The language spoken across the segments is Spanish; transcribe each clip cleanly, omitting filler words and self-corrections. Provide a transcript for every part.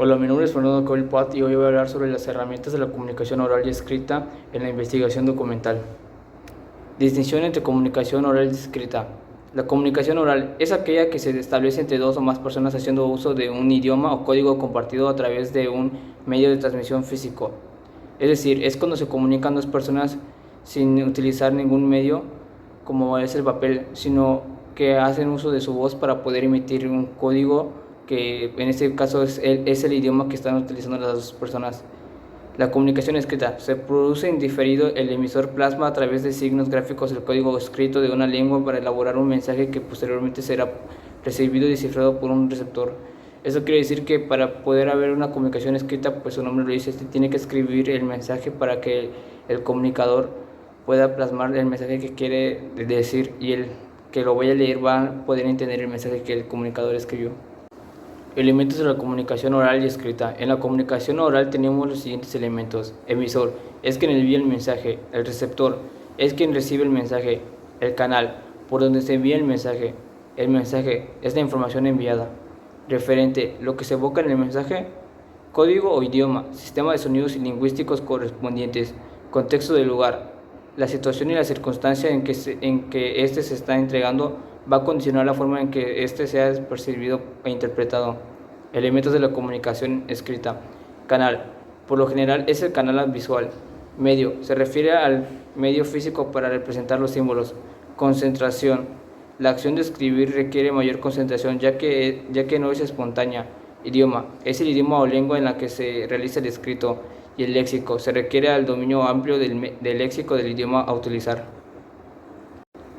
Hola, mi nombre es Fernando Coelpat y hoy voy a hablar sobre las herramientas de la comunicación oral y escrita en la investigación documental. Distinción entre comunicación oral y escrita. La comunicación oral es aquella que se establece entre dos o más personas haciendo uso de un idioma o código compartido a través de un medio de transmisión físico. Es decir, es cuando se comunican dos personas sin utilizar ningún medio, como es el papel, sino que hacen uso de su voz para poder emitir un código que en este caso es el idioma que están utilizando las dos personas. La comunicación escrita. Se produce en diferido, el emisor plasma a través de signos gráficos el código escrito de una lengua para elaborar un mensaje que posteriormente será recibido y descifrado por un receptor. Eso quiere decir que para poder haber una comunicación escrita, pues su nombre lo dice, se tiene que escribir el mensaje para que el comunicador pueda plasmar el mensaje que quiere decir y el que lo vaya a leer va a poder entender el mensaje que el comunicador escribió. Elementos de la comunicación oral y escrita. En la comunicación oral tenemos los siguientes elementos. Emisor es quien envía el mensaje. El receptor es quien recibe el mensaje. El canal por donde se envía el mensaje. El mensaje es la información enviada. Referente, lo que se evoca en el mensaje. Código o idioma, sistema de sonidos y lingüísticos correspondientes. Contexto del lugar. La situación y la circunstancia en que éste se está entregando va a condicionar la forma en que éste sea percibido e interpretado. Elementos de la comunicación escrita. Canal. Por lo general es el canal visual. Medio. Se refiere al medio físico para representar los símbolos. Concentración. La acción de escribir requiere mayor concentración ya que no es espontánea. Idioma. Es el idioma o lengua en la que se realiza el escrito. Y el léxico. Se requiere al dominio amplio del léxico del idioma a utilizar.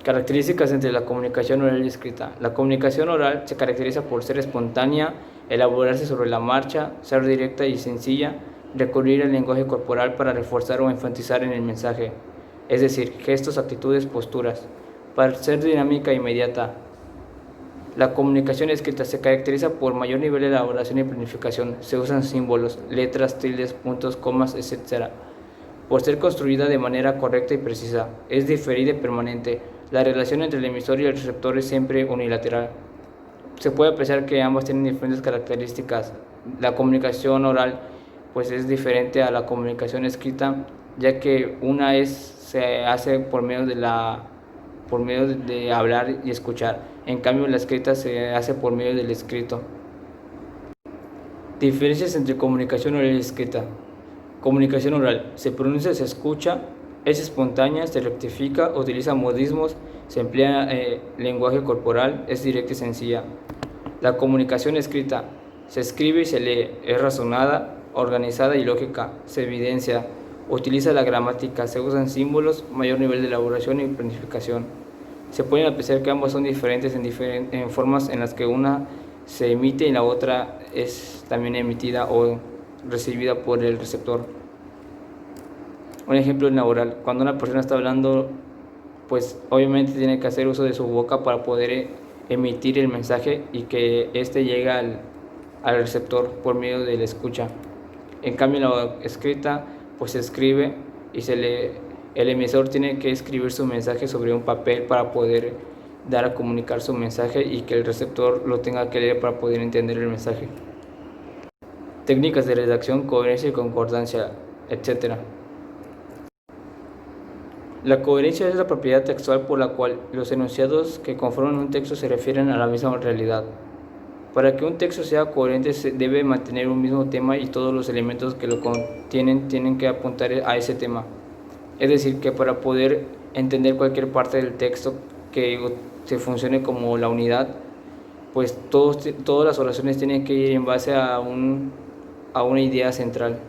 Características entre la comunicación oral y escrita. La comunicación oral se caracteriza por ser espontánea, elaborarse sobre la marcha, ser directa y sencilla, recurrir al lenguaje corporal para reforzar o enfatizar en el mensaje, es decir, gestos, actitudes, posturas, para ser dinámica e inmediata. La comunicación escrita se caracteriza por mayor nivel de elaboración y planificación. Se usan símbolos, letras, tildes, puntos, comas, etc. Por ser construida de manera correcta y precisa. Es diferida y permanente. La relación entre el emisor y el receptor es siempre unilateral. Se puede apreciar que ambas tienen diferentes características. La comunicación oral pues es diferente a la comunicación escrita, ya que una se hace por medio de hablar y escuchar. En cambio, la escrita se hace por medio del escrito. Diferencias entre comunicación oral y escrita. Comunicación oral. Se pronuncia, se escucha, es espontánea, se rectifica, utiliza modismos, se emplea lenguaje corporal, es directa y sencilla. La comunicación escrita. Se escribe y se lee, es razonada, organizada y lógica, se evidencia, utiliza la gramática, se usan símbolos, mayor nivel de elaboración y planificación. Se pueden apreciar que ambas son diferentes en formas en las que una se emite y la otra es también emitida o recibida por el receptor. Un ejemplo en la oral. Cuando una persona está hablando, pues obviamente tiene que hacer uso de su boca para poder emitir el mensaje y que éste llegue al receptor por medio de la escucha. En cambio, en la escrita, pues se escribe y se lee. El emisor tiene que escribir su mensaje sobre un papel para poder dar a comunicar su mensaje y que el receptor lo tenga que leer para poder entender el mensaje. Técnicas de redacción, coherencia y concordancia, etc. La coherencia es la propiedad textual por la cual los enunciados que conforman un texto se refieren a la misma realidad. Para que un texto sea coherente se debe mantener un mismo tema y todos los elementos que lo contienen tienen que apuntar a ese tema. Es decir, que para poder entender cualquier parte del texto que se funcione como la unidad, pues todas las oraciones tienen que ir en base a una idea central.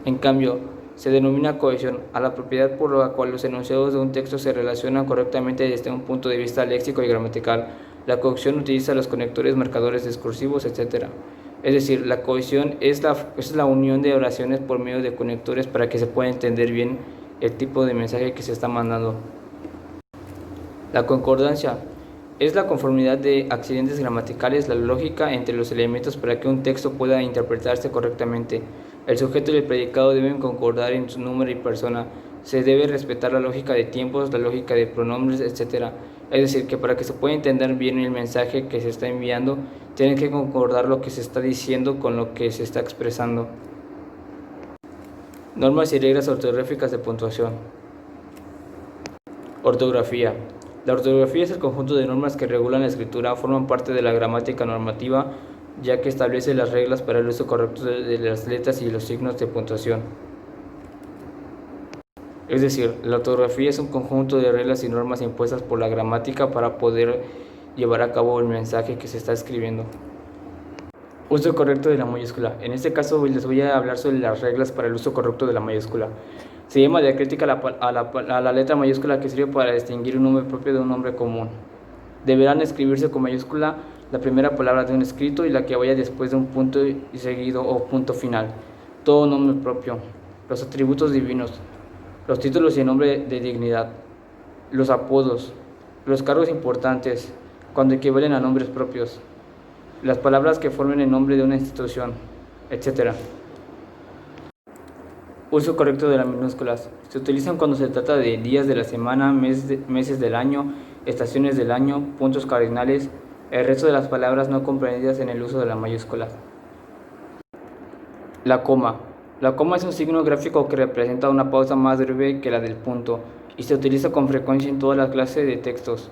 En cambio, se denomina cohesión a la propiedad por la cual los enunciados de un texto se relacionan correctamente desde un punto de vista léxico y gramatical. La cohesión utiliza los conectores, marcadores discursivos, etc. Es decir, la cohesión es la unión de oraciones por medio de conectores para que se pueda entender bien el tipo de mensaje que se está mandando. La concordancia es la conformidad de accidentes gramaticales, la lógica entre los elementos para que un texto pueda interpretarse correctamente. El sujeto y el predicado deben concordar en su número y persona. Se debe respetar la lógica de tiempos, la lógica de pronombres, etc. Es decir, que para que se pueda entender bien el mensaje que se está enviando, tiene que concordar lo que se está diciendo con lo que se está expresando. Normas y reglas ortográficas de puntuación. Ortografía. La ortografía es el conjunto de normas que regulan la escritura, forman parte de la gramática normativa, ya que establece las reglas para el uso correcto de las letras y los signos de puntuación. Es decir, la ortografía es un conjunto de reglas y normas impuestas por la gramática para poder llevar a cabo el mensaje que se está escribiendo. Uso correcto de la mayúscula. En este caso les voy a hablar sobre las reglas para el uso correcto de la mayúscula. Se llama diacrítica a la letra mayúscula que sirve para distinguir un nombre propio de un nombre común. Deberán escribirse con mayúscula la primera palabra de un escrito y la que vaya después de un punto y seguido o punto final. Todo nombre propio. Los atributos divinos. Los títulos y el nombre de dignidad. Los apodos. Los cargos importantes, cuando equivalen a nombres propios. Las palabras que formen el nombre de una institución, etc. Uso correcto de las minúsculas. Se utilizan cuando se trata de días de la semana, meses del año, estaciones del año, puntos cardinales, el resto de las palabras no comprendidas en el uso de las mayúsculas. La coma. La coma es un signo gráfico que representa una pausa más breve que la del punto y se utiliza con frecuencia en todas las clases de textos.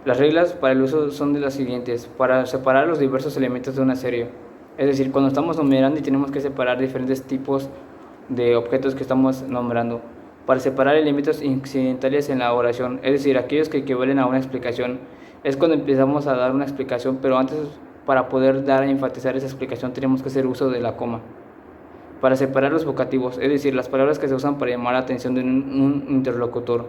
Las reglas para el uso son de las siguientes: para separar los diversos elementos de una serie, es decir, cuando estamos numerando y tenemos que separar diferentes tipos de objetos que estamos nombrando, para separar elementos incidentales en la oración, es decir, aquellos que equivalen a una explicación, es cuando empezamos a dar una explicación, pero antes, para poder dar a enfatizar esa explicación, tenemos que hacer uso de la coma. Para separar los vocativos, es decir, las palabras que se usan para llamar la atención de un interlocutor.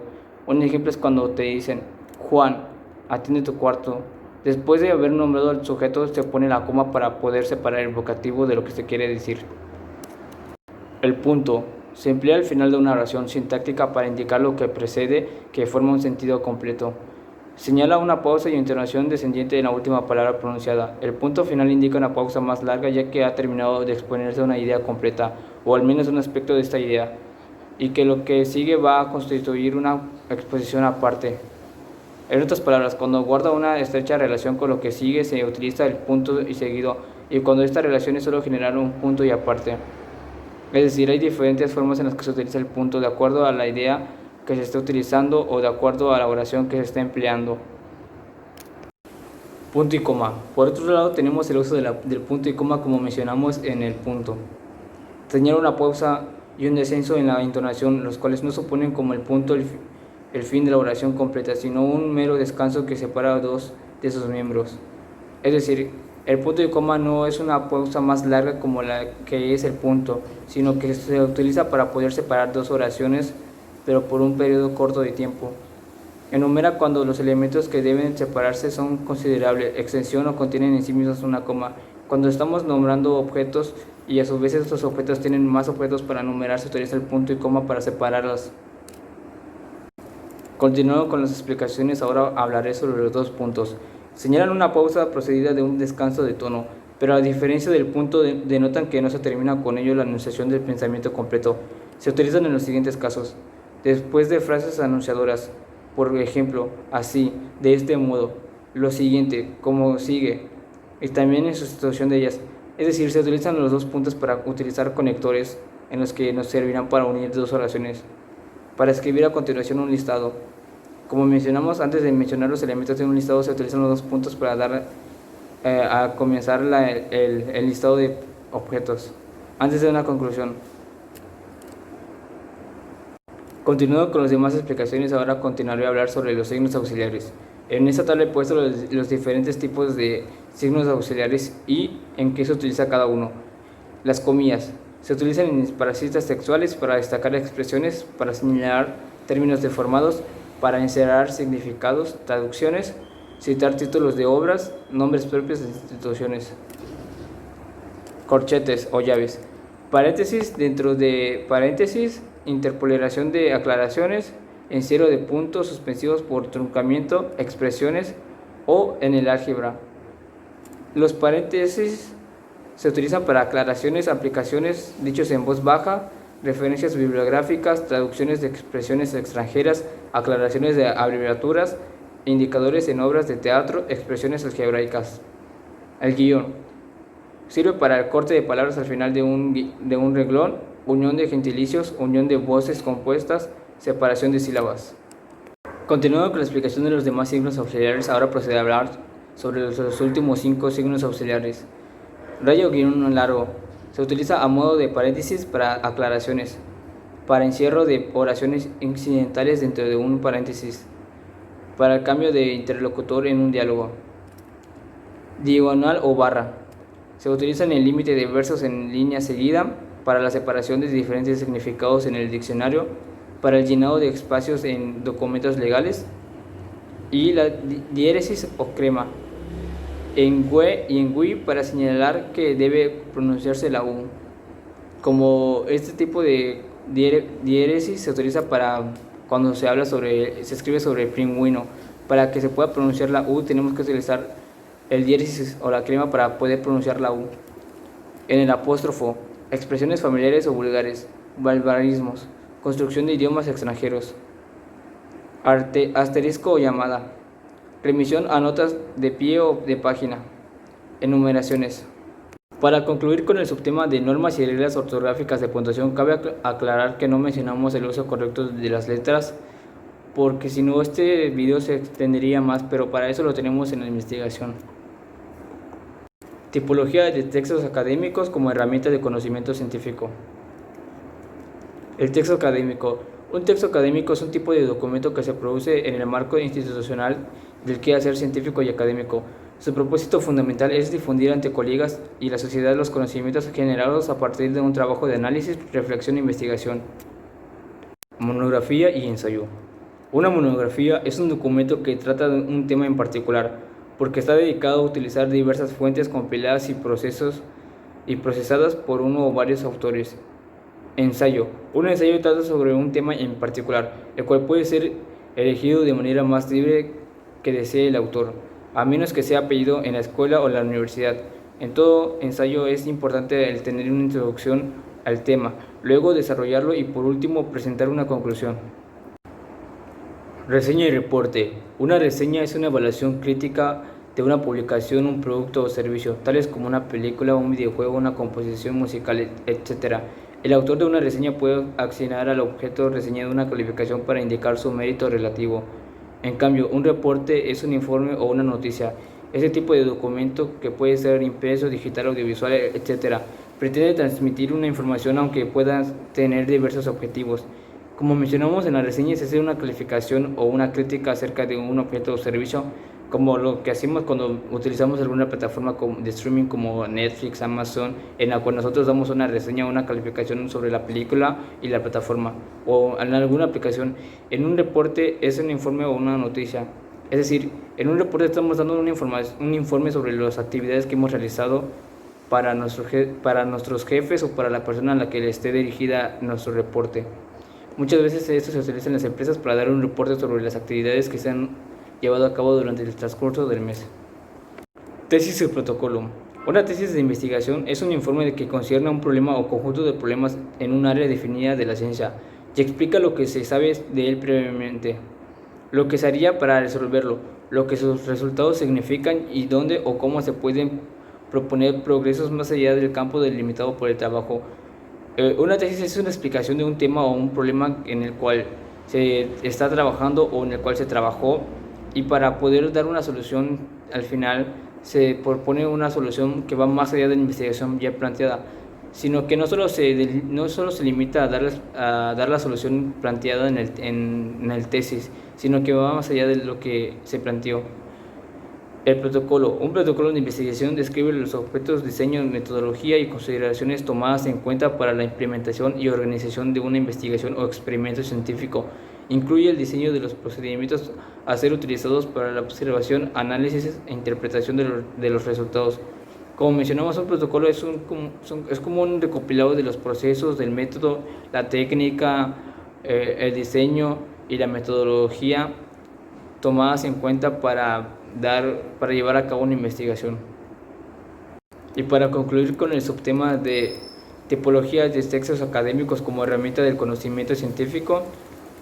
Un ejemplo es cuando te dicen: Juan, atiende tu cuarto. Después de haber nombrado al sujeto, se pone la coma para poder separar el vocativo de lo que se quiere decir. El punto. Se emplea al final de una oración sintáctica para indicar lo que precede, que forma un sentido completo. Señala una pausa y entonación descendiente en la última palabra pronunciada. El punto final indica una pausa más larga, ya que ha terminado de exponerse una idea completa, o al menos un aspecto de esta idea, y que lo que sigue va a constituir una exposición aparte. En otras palabras, cuando guarda una estrecha relación con lo que sigue, se utiliza el punto y seguido, y cuando esta relación es solo generar un punto y aparte. Es decir, hay diferentes formas en las que se utiliza el punto de acuerdo a la idea que se está utilizando o de acuerdo a la oración que se está empleando. Punto y coma. Por otro lado, tenemos el uso del punto y coma, como mencionamos en el punto. Señala una pausa y un descenso en la entonación, los cuales no suponen como el punto el fin de la oración completa, sino un mero descanso que separa a dos de sus miembros. Es decir, el punto y coma no es una pausa más larga como la que es el punto, sino que se utiliza para poder separar dos oraciones, pero por un periodo corto de tiempo. Enumera cuando los elementos que deben separarse son considerables, extensión o contienen en sí mismos una coma. Cuando estamos nombrando objetos y a su vez estos objetos tienen más objetos para numerar, se utiliza el punto y coma para separarlos. Continuando con las explicaciones, ahora hablaré sobre los dos puntos. Señalan una pausa procedida de un descanso de tono, pero a diferencia del punto denotan que no se termina con ello la enunciación del pensamiento completo. Se utilizan en los siguientes casos: después de frases anunciadoras, por ejemplo, así, de este modo, lo siguiente, como sigue, y también en sustitución de ellas. Es decir, se utilizan los dos puntos para utilizar conectores en los que nos servirán para unir dos oraciones. Para escribir a continuación un listado. Como mencionamos antes de mencionar los elementos de un listado, se utilizan los dos puntos para dar a comenzar el listado de objetos. Antes de una conclusión. Continuando con las demás explicaciones, ahora continuaré a hablar sobre los signos auxiliares. En esta tabla he puesto los diferentes tipos de signos auxiliares y en qué se utiliza cada uno. Las comillas. Se utilizan para citas textuales, para destacar expresiones, para señalar términos deformados, para encerrar significados, traducciones, citar títulos de obras, nombres propios de instituciones. Corchetes o llaves. Paréntesis dentro de paréntesis, interpolación de aclaraciones, encierro de puntos suspensivos por truncamiento, expresiones o en el álgebra. Los paréntesis se utilizan para aclaraciones, aplicaciones, dichos en voz baja, referencias bibliográficas, traducciones de expresiones extranjeras, aclaraciones de abreviaturas, indicadores en obras de teatro, expresiones algebraicas. El guión sirve para el corte de palabras al final de un renglón, unión de gentilicios, unión de voces compuestas, separación de sílabas. Continuando con la explicación de los demás signos auxiliares, ahora procede a hablar sobre los últimos 5 signos auxiliares. Rayo guión largo. Se utiliza a modo de paréntesis para aclaraciones, para encierro de oraciones incidentales dentro de un paréntesis, para el cambio de interlocutor en un diálogo. Diagonal o barra. Se utiliza en el límite de versos en línea seguida, para la separación de diferentes significados en el diccionario, para el llenado de espacios en documentos legales, y la diéresis o crema en we y en wi para señalar que debe pronunciarse la u. Como este tipo de diéresis se utiliza para cuando se escribe sobre el pingüino, para que se pueda pronunciar la u tenemos que utilizar el diéresis o la crema para poder pronunciar la u. En el apóstrofo, expresiones familiares o vulgares, barbarismos, construcción de idiomas extranjeros. Asterisco o llamada, remisión a notas de pie o de página, enumeraciones. Para concluir con el subtema de normas y reglas ortográficas de puntuación, cabe aclarar que no mencionamos el uso correcto de las letras, porque si no este video se extendería más, pero para eso lo tenemos en la investigación. Tipología de textos académicos como herramienta de conocimiento científico. El texto académico. Un texto académico es un tipo de documento que se produce en el marco institucional del quehacer científico y académico. Su propósito fundamental es difundir ante colegas y la sociedad los conocimientos generados a partir de un trabajo de análisis, reflexión e investigación. Monografía y ensayo. Una monografía es un documento que trata de un tema en particular, porque está dedicado a utilizar diversas fuentes compiladas y procesadas por uno o varios autores. Ensayo. Un ensayo trata sobre un tema en particular, el cual puede ser elegido de manera más libre que desee el autor, a menos que sea pedido en la escuela o la universidad. En todo ensayo es importante el tener una introducción al tema, luego desarrollarlo y por último presentar una conclusión. Reseña y reporte. Una reseña es una evaluación crítica de una publicación, un producto o servicio, tales como una película, un videojuego, una composición musical, etc. El autor de una reseña puede asignar al objeto reseñado una calificación para indicar su mérito relativo. En cambio, un reporte es un informe o una noticia. Este tipo de documento, que puede ser impreso, digital, audiovisual, etc., pretende transmitir una información aunque pueda tener diversos objetivos. Como mencionamos en la reseña, es hacer una calificación o una crítica acerca de un objeto o servicio, como lo que hacemos cuando utilizamos alguna plataforma de streaming como Netflix, Amazon, en la cual nosotros damos una reseña o una calificación sobre la película y la plataforma, o en alguna aplicación. En un reporte es un informe o una noticia, es decir, en un reporte estamos dando un informe sobre las actividades que hemos realizado para nuestros jefes o para la persona a la que le esté dirigida nuestro reporte. Muchas veces esto se utiliza en las empresas para dar un reporte sobre las actividades que se han llevado a cabo durante el transcurso del mes. Tesis y protocolo. Una tesis de investigación es un informe que concierne a un problema o conjunto de problemas en un área definida de la ciencia y explica lo que se sabe de él previamente, lo que se haría para resolverlo, lo que sus resultados significan y dónde o cómo se pueden proponer progresos más allá del campo delimitado por el trabajo. Una tesis es una explicación de un tema o un problema en el cual se está trabajando o en el cual se trabajó, y para poder dar una solución al final se propone una solución que va más allá de la investigación ya planteada, sino que no solo se limita a dar la solución planteada en el tesis, sino que va más allá de lo que se planteó. El protocolo. Un protocolo de investigación describe los objetos, diseño, metodología y consideraciones tomadas en cuenta para la implementación y organización de una investigación o experimento científico. Incluye el diseño de los procedimientos a ser utilizados para la observación, análisis e interpretación de los resultados. Como mencionamos, un protocolo es como un recopilado de los procesos, del método, la técnica, el diseño y la metodología tomadas en cuenta para llevar a cabo una investigación. Y para concluir con el subtema de tipología de textos académicos como herramienta del conocimiento científico,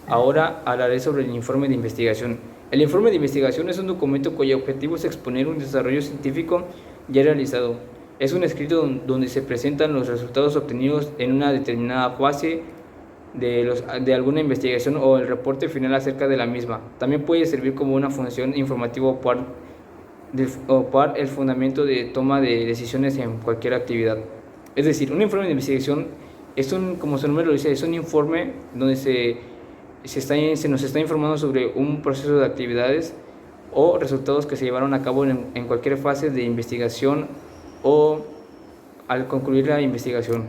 ahora hablaré sobre el informe de investigación. El informe de investigación es un documento cuyo objetivo es exponer un desarrollo científico ya realizado. Es un escrito donde se presentan los resultados obtenidos en una determinada fase de alguna investigación o el reporte final acerca de la misma. También puede servir como una función informativa o para el fundamento de toma de decisiones en cualquier actividad. Es decir, un informe de investigación como su nombre lo dice, es un informe donde se nos está informando sobre un proceso de actividades o resultados que se llevaron a cabo en cualquier fase de investigación o al concluir la investigación.